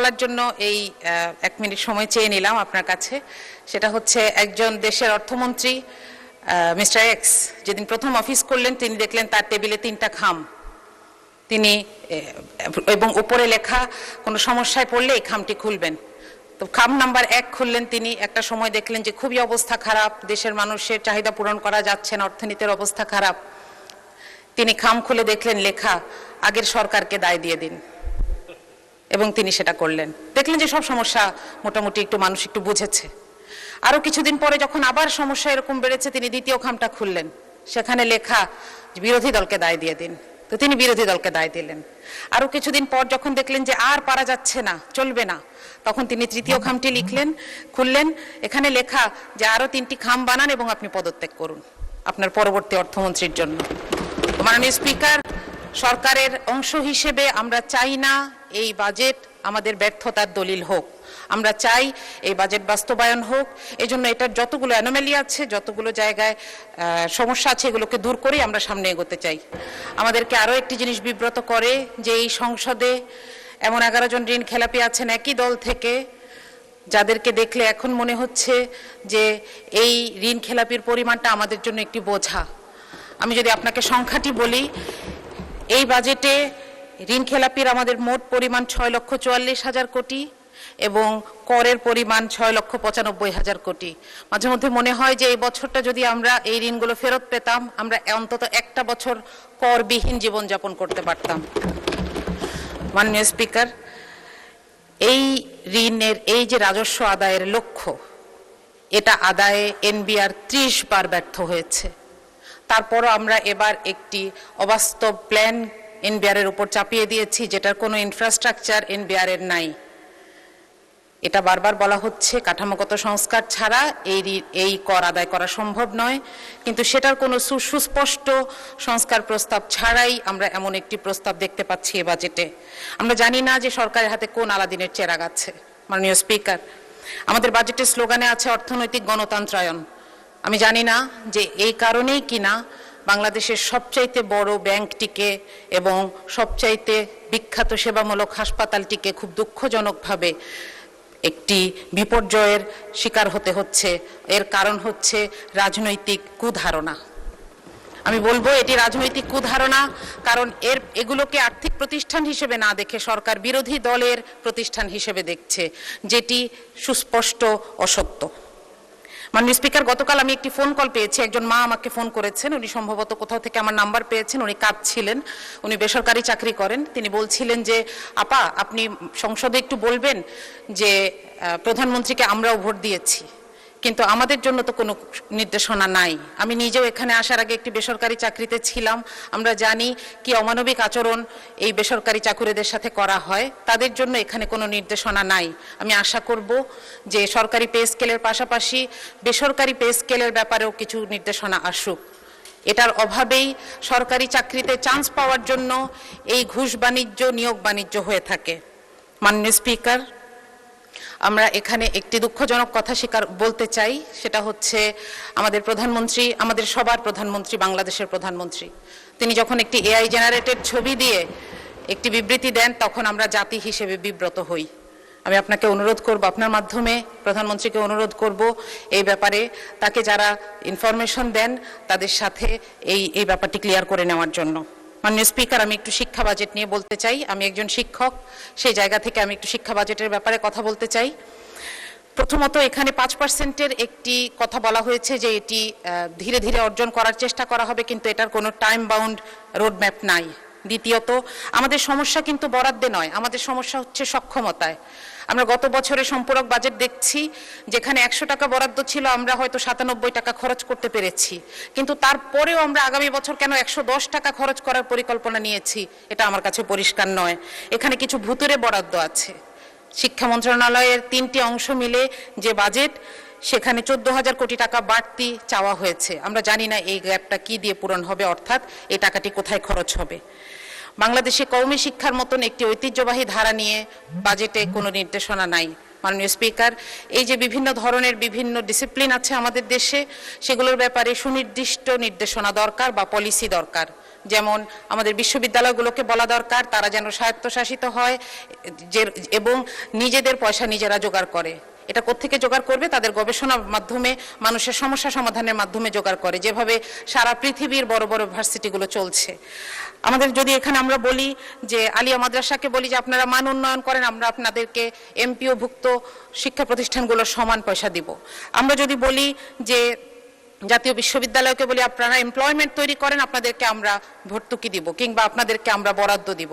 বলার জন্য এই 1 মিনিট সময় চেয়ে নিলাম আপনার কাছে। সেটা হচ্ছে একজন দেশের অর্থমন্ত্রী মিস্টার এক্স যেদিন প্রথম অফিস করলেন তিনি দেখলেন তার টেবিলে 3টা খাম, তিনি এবং উপরে লেখা কোনো সমস্যায় পড়লে এই খামটি খুলবেন। তো খাম নাম্বার 1 খুললেন তিনি। একটা সময় দেখলেন যে খুবই অবস্থা খারাপ, দেশের মানুষের চাহিদা পূরণ করা যাচ্ছে না, অর্থনীতির অবস্থা খারাপ। তিনি খাম খুলে দেখলেন লেখা আগের সরকারকে দায় দিয়ে দিন, এবং তিনি সেটা করলেন। দেখলেন যে সব সমস্যা মোটামুটি একটু মানুষ একটু বুঝেছে। আরো কিছুদিন পরে যখন আবার সমস্যা এরকম বেড়েছে তিনি দ্বিতীয় খামটা খুললেন, সেখানে লেখা বিরোধী দলকে দায় দিয়ে দিন। তো তিনি বিরোধী দলকে দায় দিলেন। আরো কিছুদিন পর যখন দেখলেন যে আর পারা যাচ্ছে না, চলবে না, তখন তিনি তৃতীয় খামটি খুললেন, এখানে লেখা যে আরো 3টি খাম বানান এবং আপনি পদত্যাগ করুন আপনার পরবর্তী অর্থমন্ত্রীর জন্য। মাননীয় স্পিকার, সরকারের অংশ হিসেবে আমরা চাই না এই বাজেট আমাদের ব্যর্থতার দলিল হোক। আমরা চাই এই বাজেট বাস্তবায়ন হোক। এজন্য এটার যতগুলো অ্যানোমালি আছে, যতগুলো জায়গায় সমস্যা আছে, এগুলোকে দূর করেই আমরা সামনে এগোতে চাই। আমাদেরকে আরও একটি জিনিস বিব্রত করে যে এই সংসদে এমন 11 জন ঋণ খেলাপি আছেন একই দল থেকে, যাদেরকে দেখলে এখন মনে হচ্ছে যে এই ঋণ খেলাপির পরিমাণটা আমাদের জন্য একটি বোঝা। আমি যদি আপনাকে সংখ্যাটি বলি, এই বাজেটে ঋণ খেলাপির আমাদের মোট পরিমাণ 6,44,000 কোটি এবং করের পরিমাণ 6,95,000 কোটি। মাঝে মধ্যে মনে হয় যে এই বছরটা যদি আমরা এই ঋণগুলো ফেরত পেতাম, আমরা অন্তত একটা বছর করবিহীন জীবনযাপন করতে পারতাম। মাননীয় স্পিকার, এই ঋণের এই যে রাজস্ব আদায়ের লক্ষ্য, এটা আদায়ে এনবিআর 30 বার ব্যর্থ হয়েছে। তারপরও আমরা এবার একটি অবাস্তব প্ল্যান এনবিআরের উপর চাপিয়ে দিয়েছি, যেটার কোনো ইনফ্রাস্ট্রাকচার এনবিআরের নাই। এটা বারবার বলা হচ্ছে কাঠামোগত সংস্কার ছাড়া এই কর আদায় করা সম্ভব নয়, কিন্তু সেটার কোনো সুস্পষ্ট সংস্কার প্রস্তাব ছাড়াই আমরা এমন একটি প্রস্তাব দেখতে পাচ্ছি এ বাজেটে। আমরা জানি না যে সরকারের হাতে কোন আলাদিনের চেরাগ আছে। মাননীয় স্পিকার, আমাদের বাজেটের স্লোগানে আছে অর্থনৈতিক গণতন্ত্রায়ন। আমি জানি না যে এই কারণেই কিনা বাংলাদেশের সবচাইতে বড় ব্যাংকটিকে এবং সবচাইতে বিখ্যাত সেবামূলক হাসপাতালটিকে খুব দুঃখজনকভাবে একটি বিপর্যয়ের শিকার হতে হচ্ছে। এর কারণ হচ্ছে রাজনৈতিক কুধারণা। আমি বলবো এটি রাজনৈতিক কুধারণা, কারণ এগুলোকে আর্থিক প্রতিষ্ঠান হিসেবে না দেখে সরকার বিরোধী দলের প্রতিষ্ঠান হিসেবে দেখছে, যেটি সুস্পষ্ট অসত্য। মাননীয় স্পিকার, গতকাল আমি একটি ফোন কল পেয়েছি। একজন মা আমাকে ফোন করেছেন, উনি সম্ভবত কোথাও থেকে আমার নাম্বার পেয়েছেন, উনি কাঁদছিলেন, উনি বেসরকারি চাকরি করেন। তিনি বলছিলেন যে আপা, আপনি সংসদে একটু বলবেন যে প্রধানমন্ত্রীকে আমরাও ভোট দিয়েছি, কিন্তু আমাদের জন্য তো কোনো নির্দেশনা নাই। আমি নিজেও এখানে আসার আগে একটি বেসরকারি চাকরিতে ছিলাম, আমরা জানি কি অমানবিক আচরণ এই বেসরকারি চাকুরিদের সাথে করা হয়। তাদের জন্য এখানে কোনো নির্দেশনা নাই। আমি আশা করব যে সরকারি পে স্কেলের পাশাপাশি বেসরকারি পে স্কেলের ব্যাপারেও কিছু নির্দেশনা আসুক। এটার অভাবেই সরকারি চাকরিতে চান্স পাওয়ার জন্য এই ঘুষ বাণিজ্য, নিয়োগ বাণিজ্য হয়ে থাকে। মাননীয় স্পিকার, আমরা এখানে একটি দুঃখজনক কথা বলতে চাই, সেটা হচ্ছে আমাদের প্রধানমন্ত্রী, আমাদের সবার প্রধানমন্ত্রী, বাংলাদেশের প্রধানমন্ত্রী, তিনি যখন একটি এআই জেনারেটেড ছবি দিয়ে একটি বিবৃতি দেন, তখন আমরা জাতি হিসেবে বিব্রত হই। আমি আপনাকে অনুরোধ করব, আপনার মাধ্যমে প্রধানমন্ত্রীকে অনুরোধ করব এই ব্যাপারে তাকে যারা ইনফরমেশন দেন তাদের সাথে এই ব্যাপারটি ক্লিয়ার করে নেওয়ার জন্য। মাননীয় স্পিকার, আমি একটু শিক্ষা বাজেট নিয়ে বলতে চাই। আমি একজন শিক্ষক, সেই জায়গা থেকে আমি একটু শিক্ষা বাজেটের ব্যাপারে কথা বলতে চাই। প্রথমত, এখানে 5%-এর একটি কথা বলা হয়েছে যে এটি ধীরে ধীরে অর্জন করার চেষ্টা করা হবে, কিন্তু এটার কোনো টাইম বাউন্ড রোডম্যাপ নাই। দ্বিতীয়ত, আমাদের সমস্যা কিন্তু বরাদ্দে নয়, আমাদের সমস্যা হচ্ছে সক্ষমতায়। আমরা গত বছরের সম্পূরক বাজেট দেখছি, যেখানে 100 টাকা বরাদ্দ ছিল, আমরা হয়তো 97 টাকা খরচ করতে পেরেছি, কিন্তু তারপরেও আমরা আগামী বছর কেন 110 টাকা খরচ করার পরিকল্পনা নিয়েছি, এটা আমার কাছে পরিষ্কার নয়। এখানে কিছু ভুতুরে বরাদ্দ আছে। শিক্ষা মন্ত্রণালয়ের 3টি অংশ মিলে যে বাজেট, সেখানে 14,000 কোটি টাকা বাড়তি চাওয়া হয়েছে। আমরা জানি না এই গ্যাপটা কি দিয়ে পূরণ হবে, অর্থাৎ এই টাকাটি কোথায় খরচ হবে। বাংলাদেশে কওমি শিক্ষার মতন একটি ঐতিহ্যবাহী ধারা নিয়ে বাজেটে কোনো নির্দেশনা নাই। মাননীয় স্পিকার, এই যে বিভিন্ন ধরনের বিভিন্ন ডিসিপ্লিন আছে আমাদের দেশে, সেগুলোর ব্যাপারে সুনির্দিষ্ট নির্দেশনা দরকার বা পলিসি দরকার। যেমন আমাদের বিশ্ববিদ্যালয়গুলোকে বলা দরকার তারা যেন স্বায়ত্তশাসিত হয় এবং নিজেদের পয়সা নিজেরা জোগাড় করে। এটা কোত্থেকে জোগাড় করবে? তাদের গবেষণার মাধ্যমে, মানুষের সমস্যা সমাধানের মাধ্যমে জোগাড় করে, যেভাবে সারা পৃথিবীর বড় বড় ভার্সিটিগুলো চলছে। আমাদের যদি এখানে আমরা বলি যে আলিয়া মাদ্রাসাকে বলি যে আপনারা মান উন্নয়ন করেন, আমরা আপনাদেরকে এমপিওভুক্ত শিক্ষা প্রতিষ্ঠানগুলোর সমান পয়সা দিব। আমরা যদি বলি যে জাতীয় বিশ্ববিদ্যালয়কে বলি আপনারা এমপ্লয়মেন্ট তৈরি করেন, আপনাদেরকে আমরা ভর্তুকি দিব কিংবা আপনাদেরকে আমরা বরাদ্দ দিব।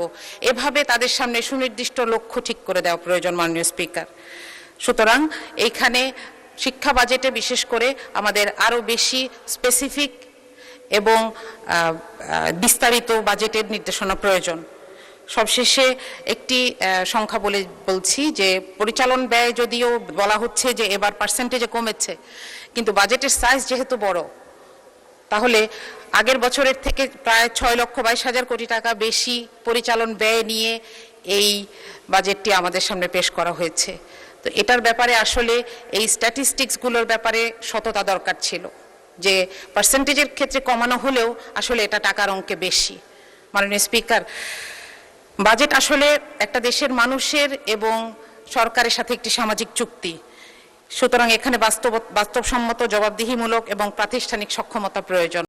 এভাবে তাদের সামনে সুনির্দিষ্ট লক্ষ্য ঠিক করে দেওয়া প্রয়োজন, মাননীয় স্পিকার। সুতরাং এইখানে শিক্ষা বাজেটে বিশেষ করে আমাদের আরও বেশি স্পেসিফিক এবং বিস্তারিত বাজেটের নির্দেশনা প্রয়োজন। সবশেষে একটি সংখ্যা বলছি যে পরিচালন ব্যয় যদিও বলা হচ্ছে যে এবার পার্সেন্টেজে কমেছে, কিন্তু বাজেটের সাইজ যেহেতু বড়, তাহলে আগের বছরের থেকে প্রায় 6,22,000 কোটি টাকা বেশি পরিচালন ব্যয় নিয়ে এই বাজেটটি আমাদের সামনে পেশ করা হয়েছে। তো এটার ব্যাপারে আসলে এই স্ট্যাটিস্টিক্সগুলোর ব্যাপারে সততা দরকার ছিল, যে পার্সেন্টেজের ক্ষেত্রে কমানো হলেও আসলে এটা টাকার অঙ্কে বেশি। মাননীয় স্পিকার, বাজেট আসলে একটা দেশের মানুষের এবং সরকারের সাথে একটি সামাজিক চুক্তি। সুতরাং এখানে বাস্তবসম্মত, জবাবদিহিমূলক এবং প্রাতিষ্ঠানিক সক্ষমতা প্রয়োজন।